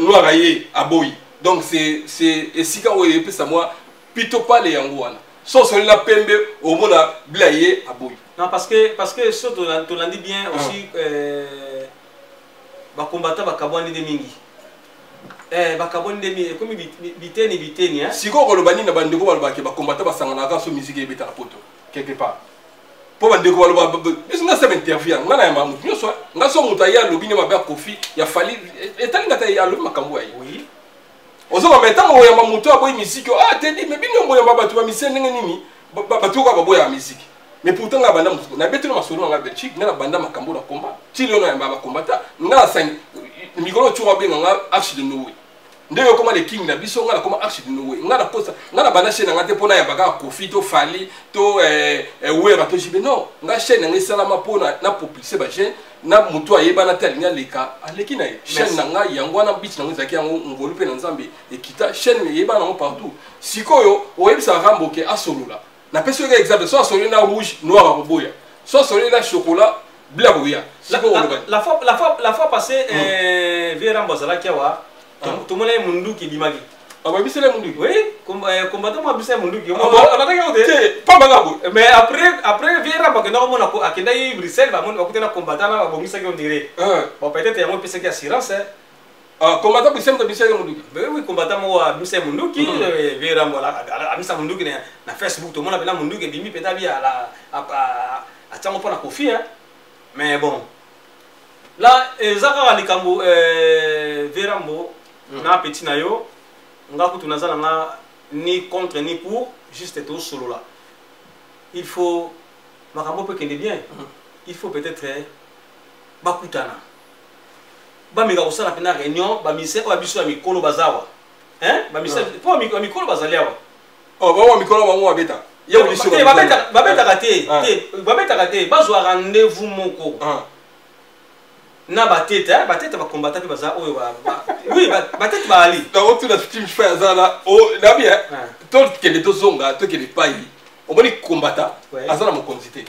noir ayi aboyi donc c'est esika o e pesa moi plutôt pas les yango wana so solo na pembe au mona bleu ayi aboyi non parce que ça tu l'as dit bien aussi ba combattant ba kabwani de mingi bakaboni de comme biteni hein siko ko lobani na bandeko baloba ke ba combattant ba sangana ka so musique ebeta na poto quelque part po bandeko baloba biso nga sebe interview nga na mamu nyoso nga so muta ya lobini mabe Kofi ya fali etali ngata ya lobi makambo ayi oui ozo ba meta mo ya mamuto aboyi musique ah te di me bino mo ya batu ba mise ndenge nini batu ko ba boya musique mais pourtant nga banda mutu na betu na masolo nga Belgique nga banda makambo na combat tili na ba combattant nga sang mikolo tu nga nga archi de Noé ndeko koma le king na biso nga na koma archi de Noé nga na posa nga na bana chaîne nga te pona ya baka Kofi to fali to wera to jibe non nga chaîne nga sala ma pona na populise ba chaîne na mutu ayeba na tali nga leka aleki na chaîne nga yango na bitch nga zaki yango ngolu pe na nzambe ekita chaîne yeba na partout sikoyo oyebisa Rambo ke asolola na peso ka exemple soit solo na rouge noir à boya soit solo na chocolat blanc boya la fois passée Verambo zala kiawa tout le monde est munduki bimagi ah bah bisele munduki oui combattant moi bisele munduki on a dit pas bagabo mais après Verambo que normalement na akenda yi Bruxelles ba mon akutena combattant na bomisa ki on dirait bon peut-être yango pesa ki assurance ah combattant bisele munduki oui combattant moi bisele munduki Verambo la amisa munduki na Facebook tout le monde appelle munduki bimi peta bi ala a tango pona Kofi hein mais bon là ezaka likambo Verambo na petit na yo nga kutu nazana nga ni contre ni pour juste tout solo là il faut makambo peut kende bien il faut peut-être bakutana ba mega kosala pena réunion ba mise ba biso ya mikolo bazawa hein ba mise po mikolo bazaliawa oh ba mikolo ba mo abeta ya biso ba beta kate bazwa rendez-vous moko na batete ba combattant pe baza oyo ba oui batete ba ali na otu na team frère azala o na bien to kende to zonga to kende pai o moni combattant azala mo konzité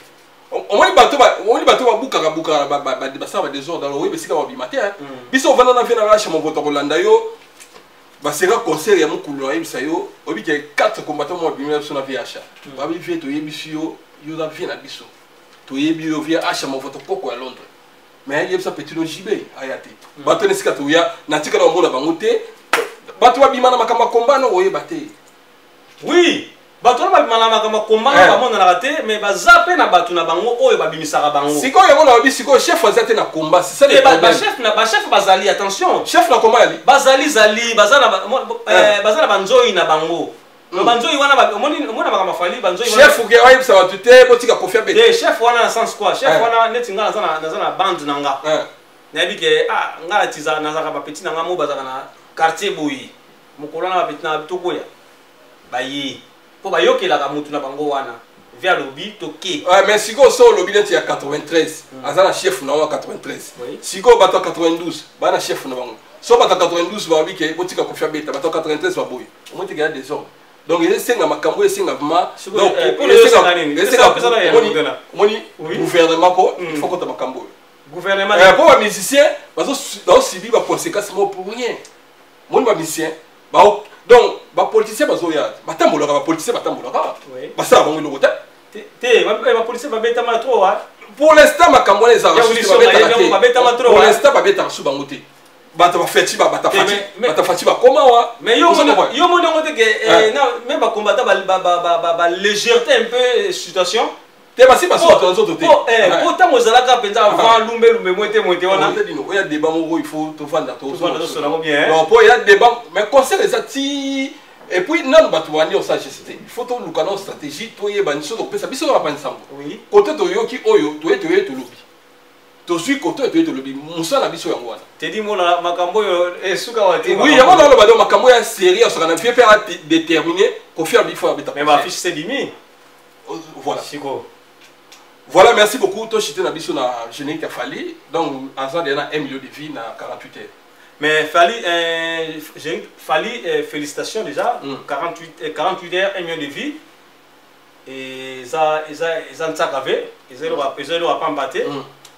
o moni bato ba buka ba saba des ordres alors oui besika ba bimate biso vana na vena racha mo voto kolanda yo ba sera concert ya mukulu na yebisa yo obi ke 4 combattants mo bimela so na VH ba bi vie to yebisi yo za vie na biso to yebi yo VH mo voto poko à Londres mais il y a ça petit logique ayate bato ne sika to ya na tika na mona bango te bato babima na makamba komba no oye bate oui bato na babima na makamba komba na mona na raté mais bazape na bato na bango oyo babimisaka bango siko yango na obi siko chef azate na komba c'est ça le problème ba chef bazali attention chef na komba ali bazali bazana banzoi na bango banzoi wana mona makamba fali banzoi wana chef ke oyi ça va tuter botika kofia bete de chef wana na sens quoi chef wana netinga na bande nanga na bi ke nga tiza na zaka ba petit nanga mo bazaka na quartier boyi mokolo na ba petit na bitoko ya bayi po bayokela ka mutu na bango wana via lobby toke mais siko so lobby net ya 93 azana chef na 93 siko bato 92 bana chef na bango so bato 92 ba bi ke botika kofia bete bato 93 ba boyi o mo tika des ordres donc il y a makambo esenga vraiment donc moni gouvernement ko il faut que makambo gouvernement pour les musiciens bazo subi ba conséquences mo pour rien moni ba musicien ba donc ba politicien bazo ya batambola ba politicien batambola ba ça ba ngolo kota te ba politicien ba beta ma trop pour l'instant makambo wana ezalaka pour pour l'instant babetaka su bango te bato bafeti batafati bakoma wa mais yo moni yango te ke même bakombata balégèreté un peu situation te basi basi bato nzoto te po ntango ezalaka mpenza avant lumbe mwete wana oya débat moko il faut tovanda tosolango bien donc po ya débat mais conseil eza ti et puis nanu bato bandi osage c'était il faut toluka na stratégie toyeba niso topesa biso na bapani nsambo kote toyoki oyo toye tolobi tozwi kote toye tolobi mosala na biso yango wana tedi mona makambo oyo esuka wa te oui yango naloba do makambo ya série osaka na vie mpe adéterminé kofiya bifo ya beta mais bafiche sedimi voilà siko voilà merci beaucoup tochite na biso na générique ya Fally donc aza deya na 1 million de vie na 48 heures. Mais Fally, félicitations déjà, 48 heures, 1 million de vie. Et ça, ils ont gavé, ils ont pas battu.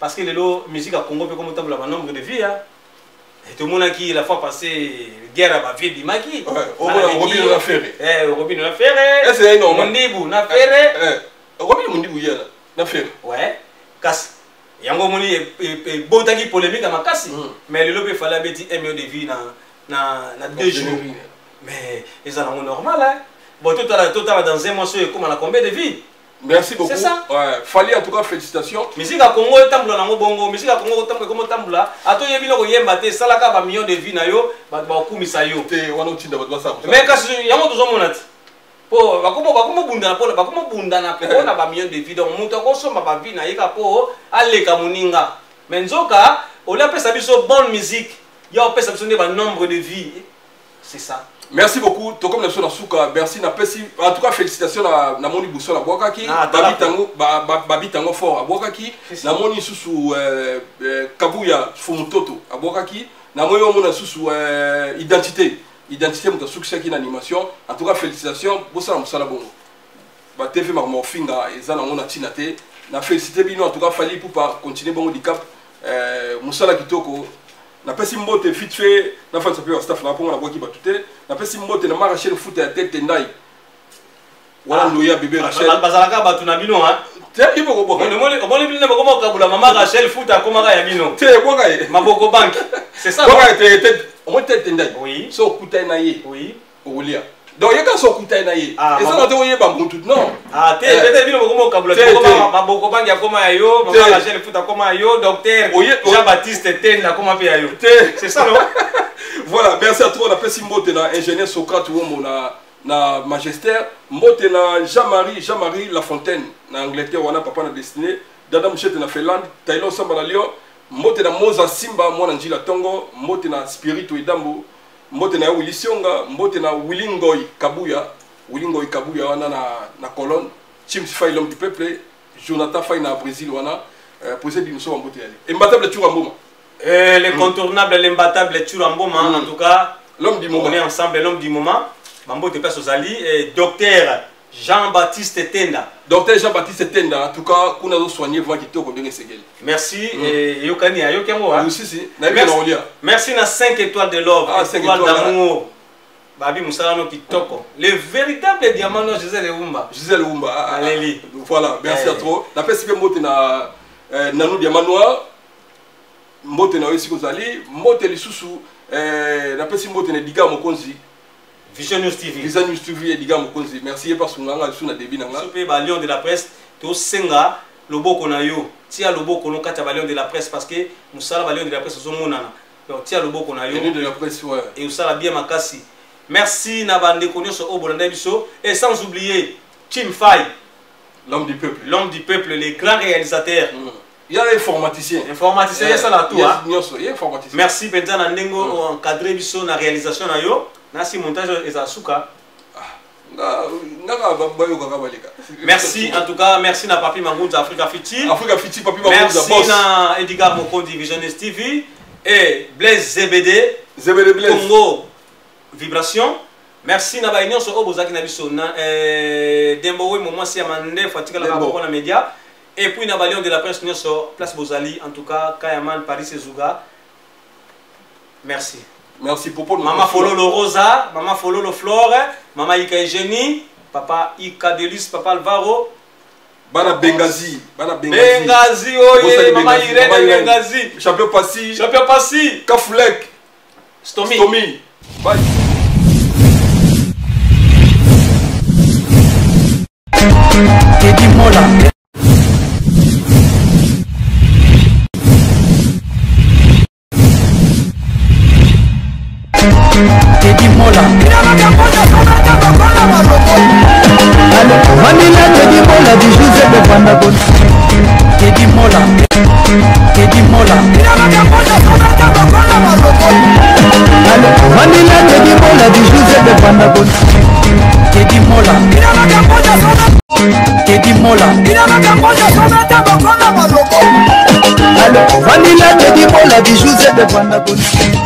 Parce que la musique à Congo peut comme un nombre de vies. Et tout le monde qui la fois passé guerre à vie du maquis. Robin l'a ferré. Robin l'a ferré. C'est énorme. Mondibou l'a ferré. Robin Mondibou l'a ferré. Ouais. Casse. Yango moni botaki polémique à makasi mais le lobby fallait beti 1 million de vie na 2 jours mais ils en ont normal hein bon tout dans un mois sur comment la combien de vie merci beaucoup c'est ça ouais Fally en tout cas félicitations musique à Congo tambula nango bongo musique à Congo tambula ato yebi no yemba te salaka ba million de vie na yo ba kumisa yo te wana utinda ba sa mais kasi yango tozo monati po bakoma bundana po na ba million de vie donc muto ko somba ba vie na yeka po aleka muninga mais nzoka ola pesa biso bonne musique ya pesa biso ne ba nombre de vie c'est ça merci beaucoup to comme na suka merci na pesi en tout cas félicitations na moni buso la bwakaki babitango fort abwakaki na moni susu kabuya fumutoto abwakaki na moyo mona susu identité mon succès qui animation en tout cas félicitations bossa musala bongo ba TV marmofinga ezana ngona tinate na féliciter bino en tout cas Fally pour pas continuer bongo di cap musala kitoko na pesi mbote vite fait na fa sape staff na ponga na boki batute na pesi mbote na Rachel foot ya tête ndai wala loya bébé Rachel bazalaka batu na bino hein te ibo ko boka omoni bino bako kabula mama Rachel foot akoma ya bino te boka maboko bank c'est ça boka te au moins tête ndai oui so kuta na ye oui olia donc yeka so kuta na ye eza na te oyeba mbutu non te peut-être bino bako kabula maboko bank akoma ya yo mama Rachel foot akoma ya yo docteur Jean-Baptiste Tenda akoma pe ya yo c'est ça non voilà merci à toi on appelle Mbote na ingénieur Socrate ou na magistère Mbote na Jean-Marie Lafontaine na Angleterre wana papa na destiné dada mchete na Finlande Taylor Samba na Lyon Mbote na Moza Simba mwana njila Tongo Mbote na Spiritu Idambo Mbote na Willy Sionga Mbote na Willingoi Kabuya wana na Colonne Chims Fay l'homme du peuple Jonathan Fay na Brésil wana président du Mousso Mbote yale imbattable Turamboma l'incontournable, l'imbattable Turamboma, en tout cas, l'homme du moment. On est ensemble, l'homme du moment. Mambo de Pes Ozali et docteur Jean-Baptiste Tenda. Docteur Jean-Baptiste Tenda, en tout cas, qu'on a soigné voir qui t'a bien segel. Merci et Yokani, Yokango. Merci na 5 étoiles de l'or, 5 étoiles d'amour. Babi Moussalano qui toko. Le véritable diamant de Gisèle Oumba. Gisèle Oumba. Allez. Voilà, merci à toi. La peste que Mbote na Nanou Diamant Noir. Mbote na wesi kozali mbote lisusu na pesi mbote na diga mokonzi Vision News TV et diga mokonzi merci parce que nganga lisusu na début nanga super ba lion de la presse to senga loboko na yo tia loboko no kata ba lion de la presse parce que musala ba lion de la presse zo monana donc tia loboko na yo lion de la presse ouais et usala bien makasi merci na bande konyo so obolanda biso et sans oublier Tim Fay l'homme du peuple les grands réalisateurs il y a informaticien ça na tout hein il y a informaticien merci Benzana Nengo encadré biso na réalisation na yo nasi montage ezasuka merci en tout cas merci na Papi Mangunza Africa Fiti Papi Mangunza boss merci na Edgar Mokondi Vision News TV et Blaise ZBD Congo Vibration merci na ba union so obozaki na biso na Dembo we moment si amande fatika la ko na média. Et puis, nous avons de la presse sur Place Bozali, en tout cas, Kayaman, Paris et Zouga. Merci. Merci pour Maman follow le Rosa, Maman follow le Flore, Maman Ika Eugénie, Papa Ika Delis, Papa Alvaro, Bana Bengazi. Bana Bengazi, oye, Mama Irene Bengazi. Champion Passy. Champion Passy. Kafulek. Stomy. Bye. Teddy Mola. Teddy Mola. Vanilla Teddy Mola, bijou c'est de Pandagon. Teddy Mola. Teddy Mola. Vanilla Teddy Mola, bijou c'est de Pandagon. Teddy Mola. Teddy Mola. Vanilla Teddy Mola, bijou c'est de Pandagon.